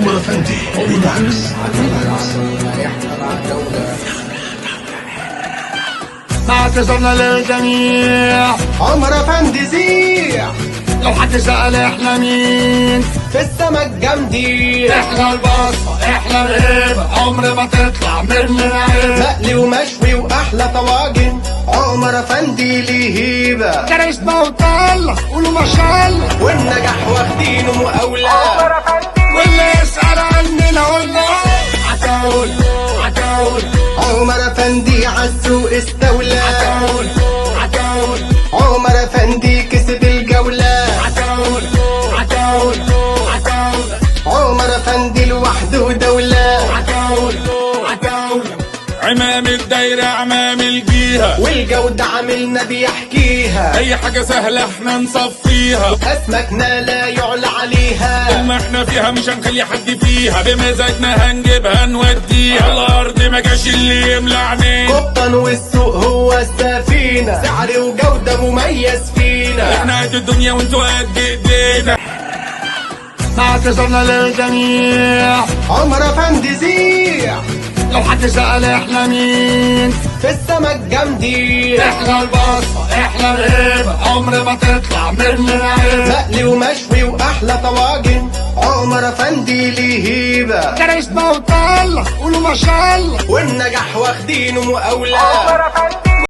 عمر افندي ريماكس. اعتذرنا للجميع، عمر افندي زيع. لو حد سأل احنا مين، في السما الجامدين، احنا البصة احنا الهيبة، عمر ما تطلع مننا عيب. مقلي ومشوي واحلى طواجن، عمر افندي ليه هيبة. كريسما وطلة قولوا ما شاء الله، والنجاح واخدينه مقاولة. واللي يسأل عننا قلنا عتاول عتاول عمر افندي عالسوق استولى. عتاول عتاول عمر افندي كسب الجولة. عتاول عتاول عتاول عمر افندي لوحده دولة. عتاول عتاول عمام الدايرة عمام الجيهة، والجودة عاملنا بيحكيها. أي حاجة سهلة احنا نصفيها، أسماكنا لا يعلى عليها. ما احنا فيها مش هنخلي حد فيها، بمزاجنا هنجيبها نوديها. على الأرض ما جاش اللي يملى عينينا، قبطان والسوق هو السفينة. سعر وجودة مميز فينا. احنا قد الدنيا وانتوا قد ايدينا. اعتذرنا للجميع، عمر افندي زيع. لو حد سأل احنا مين، في السما الجامدين، احنا البصة احنا الهيبة، عمر ما تطلع مننا عيب. مقلي ومشوي واحلى طواجن، عمر افندي ليه هيبة. كريسما وطلة قولوا ما شاء الله، والنجاح واخدينه مقاولة. عمر افندي